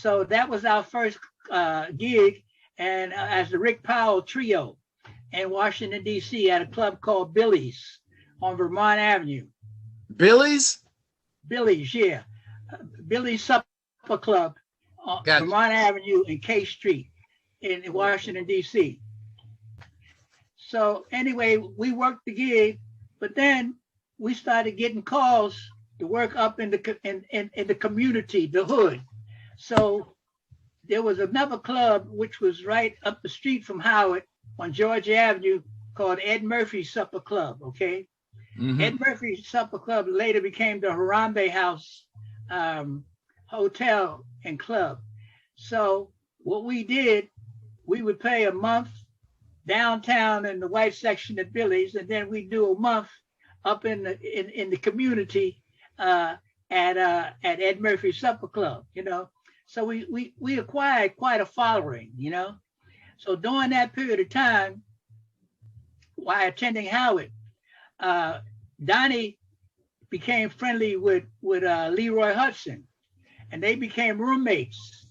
So that was our first gig, and as the Ric Powell Trio in Washington, D.C. at a club called Billy's on Vermont Avenue. Billy's? Billy's, yeah. Billy's Supper Club on Gotcha. Vermont Avenue and K Street in Washington, D.C. So anyway, we worked the gig, but then we started getting calls to work up in the community, the hood. So there was another club which was right up the street from Howard on Georgia Avenue called Ed Murphy's Supper Club, okay? Mm-hmm. Ed Murphy's Supper Club later became the Harambe House Hotel and Club. So what we did, we would play a month downtown in the white section at Billy's, and then we do a month up in the community at Ed Murphy's Supper Club, you know. So we acquired quite a following, you know. So during that period of time, while attending Howard, Donny became friendly with Leroy Hudson, and they became roommates.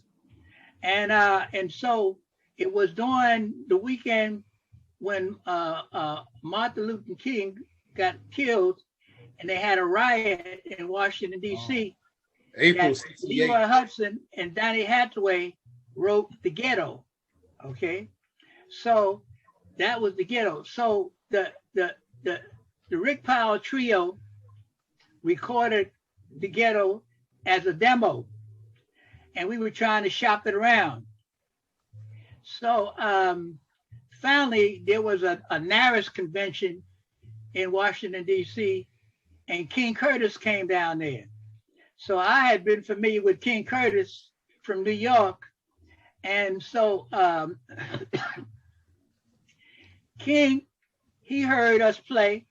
And so it was during the weekend when Martin Luther King got killed, and they had a riot in Washington, D.C. April 68. Leroy Hudson and Donny Hathaway wrote The Ghetto. Okay, so that was The Ghetto. So the Ric Powell Trio recorded The Ghetto as a demo, and we were trying to shop it around. So finally, there was a NARAS convention in Washington, D.C., and King Curtis came down there. So I had been familiar with King Curtis from New York. And so King, he heard us play,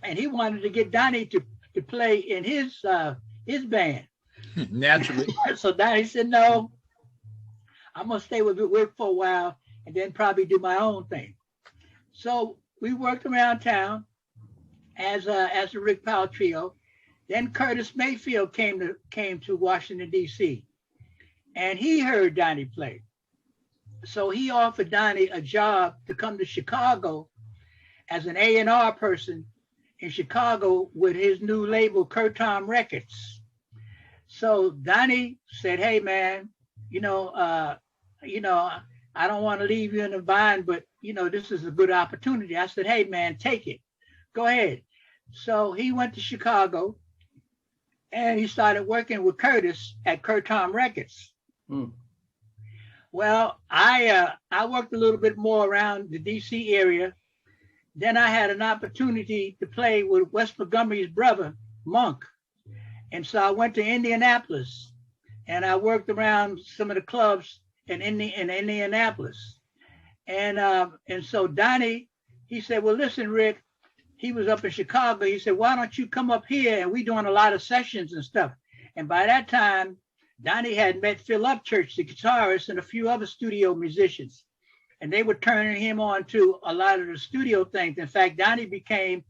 and he wanted to get Donny to play in his band. Naturally. So Donny said, no, I'm going to stay with Rick for a while and then probably do my own thing. So we worked around town as the Ric Powell Trio. Then Curtis Mayfield came to Washington, D.C., and he heard Donny play. So he offered Donny a job to come to Chicago as an A&R person in Chicago with his new label, Curtom Records. So Donny said, hey, man, I don't want to leave you in the bind, but, this is a good opportunity. I said, hey, man, take it. Go ahead. So he went to Chicago, and he started working with Curtis at Curtom Records. Hmm. Well, I worked a little bit more around the DC area. Then I had an opportunity to play with Wes Montgomery's brother, Monk. And so I went to Indianapolis, and I worked around some of the clubs in Indianapolis. And so Donny, he said, well, listen, Rick, he was up in Chicago. He said, why don't you come up here? And we doing a lot of sessions and stuff. And by that time, Donny had met Phil Upchurch, the guitarist, and a few other studio musicians. And they were turning him on to a lot of the studio things. In fact, Donny became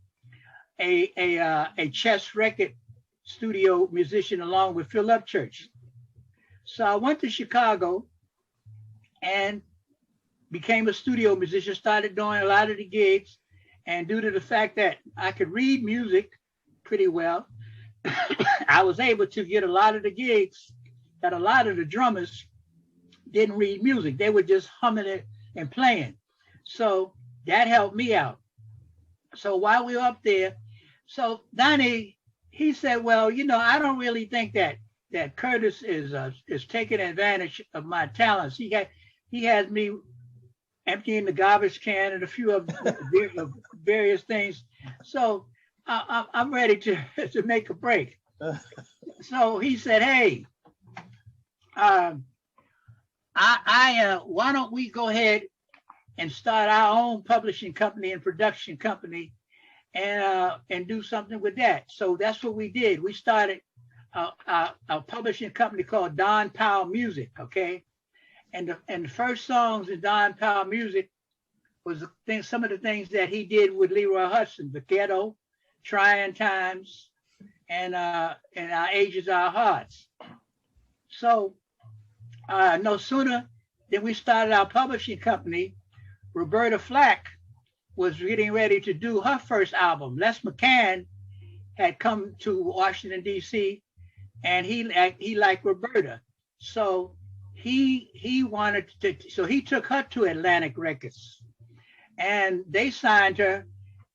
a chess record studio musician along with Phil Upchurch. So I went to Chicago and became a studio musician, started doing a lot of the gigs. And due to the fact that I could read music pretty well, I was able to get a lot of the gigs that a lot of the drummers didn't read music. They were just humming it and playing. So that helped me out. So while we were up there, so Donny, he said, well, I don't really think that Curtis is taking advantage of my talents. He has me emptying the garbage can and a few of various things. So I'm ready to make a break. So he said, hey, why don't we go ahead and start our own publishing company and production company and do something with that. So that's what we did. We started a publishing company called Don Powell Music, okay? And the first songs in Don Powell Music was some of the things that he did with Leroy Hudson, The Ghetto, Trying Times, and Our Age Is Our Hearts. So No sooner than we started our publishing company, Roberta Flack was getting ready to do her first album. Les McCann had come to Washington, D.C., and he liked Roberta. So he wanted to, so he took her to Atlantic Records, and they signed her,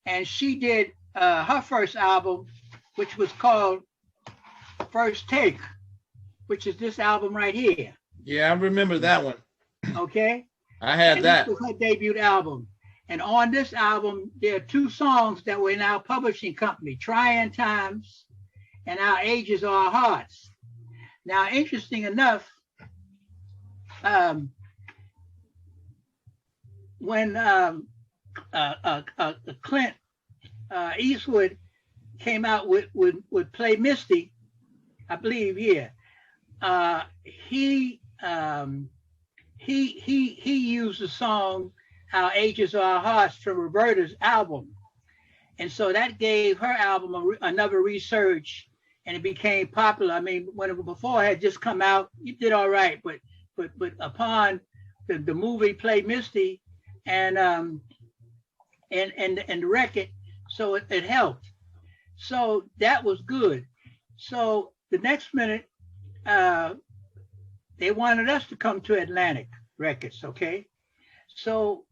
and she did her first album, which was called First Take, which is this album right here. Yeah, I remember that one. Okay. I had and that. This was her debut album. And on this album, there are 2 songs that were in our publishing company, Trying Times and Our Ages Are Our Hearts. Now, interesting enough, when Clint Eastwood came out with Play Misty, I believe, he used the song Our Ages Are Our Hearts from Roberta's album. And so that gave her album another resurge, and it became popular. I mean, when it before it had just come out, it did all right, but upon the movie Play Misty and the record, so it helped. So that was good. So the next minute, they wanted us to come to Atlantic Records, okay? So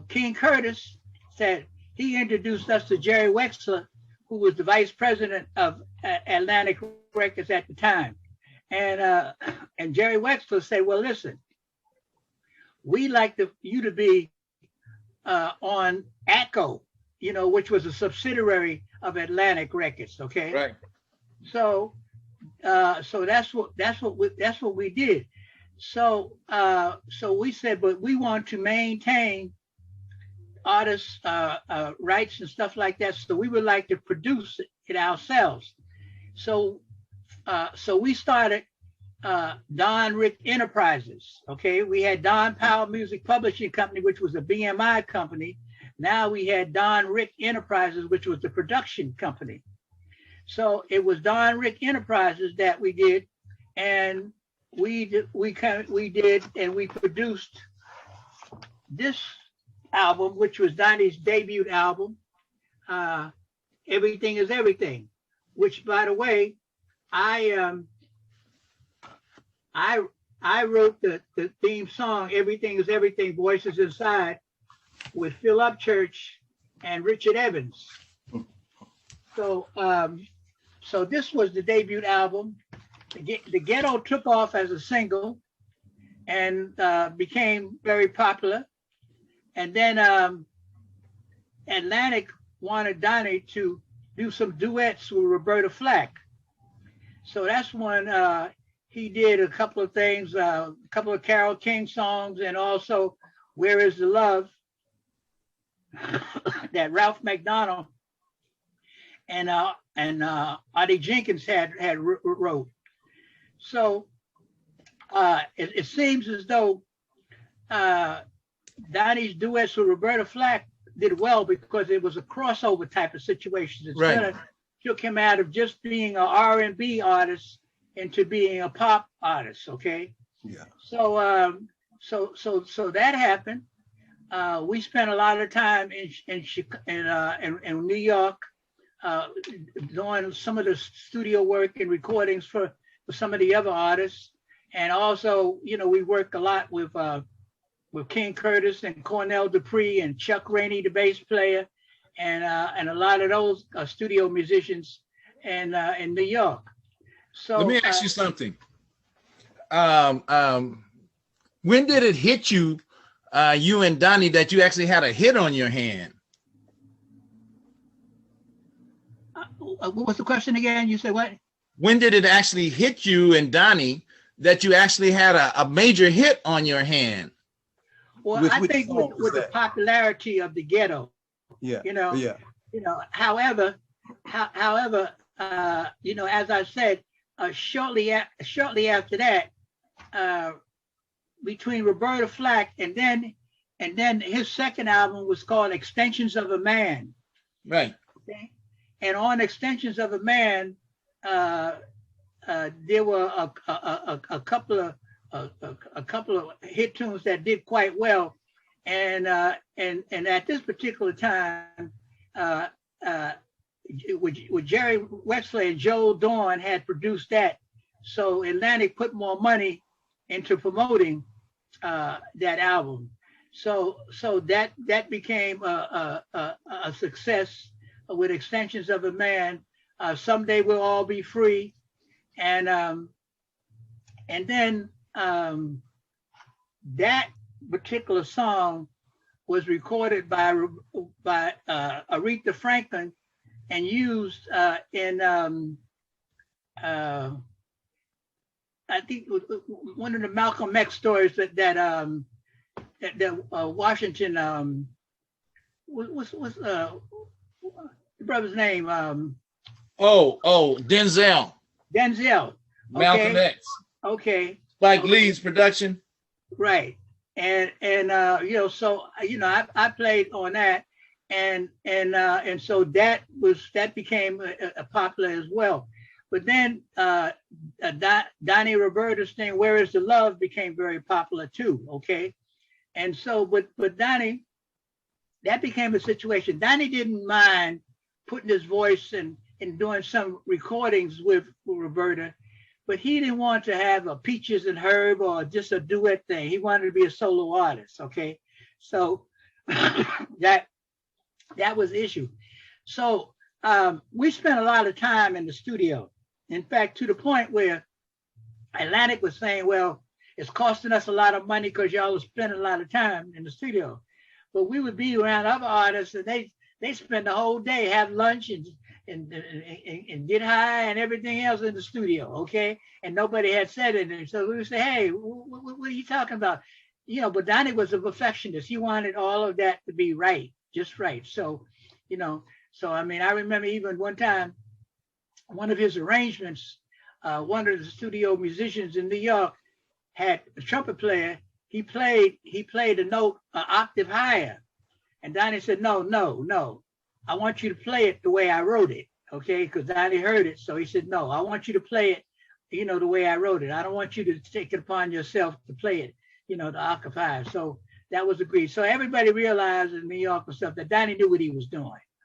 King Curtis said he introduced us to Jerry Wexler, who was the vice president of Atlantic Records at the time. And Jerry Wexler said, well, listen, we like you to be on ATCO, which was a subsidiary of Atlantic Records, okay? Right. So that's what we did. So we said, but we want to maintain artists' rights and stuff like that. So we would like to produce it ourselves. So we started Don Rick Enterprises. Okay, we had Don Powell Music Publishing Company, which was a BMI company. Now we had Don Rick Enterprises, which was the production company. So it was Don Rick Enterprises that we did, and we produced this album, which was Donny's debut album, Everything is Everything, which, by the way, I wrote the theme song, Everything is Everything, Voices Inside, with Phil Upchurch and Richard Evans. So this was the debut album. The Ghetto took off as a single and became very popular. And then Atlantic wanted Donny to do some duets with Roberta Flack. So that's when he did a couple of things, a couple of Carole King songs, and also Where Is the Love that Ralph McDonald and Adi Jenkins had wrote. So it seems as though Donny's duets with Roberta Flack did well because it was a crossover type of situation. Instead of took him out of just being an R&B artist into being a pop artist. Okay. Yeah. So that happened. We spent a lot of time in New York, doing some of the studio work and recordings for some of the other artists, and also, we worked a lot with King Curtis and Cornell Dupree and Chuck Rainey, the bass player, and a lot of those studio musicians in New York. So let me ask you something. When did it hit you, you and Donny, that you actually had a hit on your hand? What was the question again? You said what? When did it actually hit you and Donny that you actually had a major hit on your hand? Well, I think with the popularity of the Ghetto. Yeah. However, as I said, shortly after that, between Roberta Flack and then his second album was called Extensions of a Man. Right. Okay? And on Extensions of a Man, there were a couple of a couple of hit tunes that did quite well, and at this particular time, with Jerry Wexler and Joel Dawn had produced that, so Atlantic put more money into promoting that album. So that became a success with Extensions of a Man. Someday We'll All Be Free, and then that particular song was recorded by Aretha Franklin and used in I think one of the Malcolm X stories that Washington what's the brother's name? Denzel. Denzel. Malcolm X. Okay. Spike Lee's production. Right. And so I played on that, and so that became popular as well. But then Donnie Roberta's thing, Where Is the Love, became very popular too. Okay. And so, but Donnie, that became a situation. Donnie didn't mind putting his voice and doing some recordings with Roberta, but he didn't want to have a Peaches and Herb or just a duet thing. He wanted to be a solo artist. Okay. So that was the issue. So we spent a lot of time in the studio. In fact, to the point where Atlantic was saying, well, it's costing us a lot of money because y'all are spending a lot of time in the studio. But we would be around other artists and they spend the whole day, have lunch and get high and everything else in the studio, okay? And nobody had said anything. So we would say, hey, what are you talking about? But Donnie was a perfectionist. He wanted all of that to be right, just right. So, I mean, I remember even one time, one of his arrangements, one of the studio musicians in New York had a trumpet player. He played a note an octave higher. And Donnie said, no. I want you to play it the way I wrote it, okay? Because Donnie heard it. So he said, no, I want you to play it, the way I wrote it. I don't want you to take it upon yourself to play it, the octave higher. So that was agreed. So everybody realized in New York and stuff that Donnie knew what he was doing.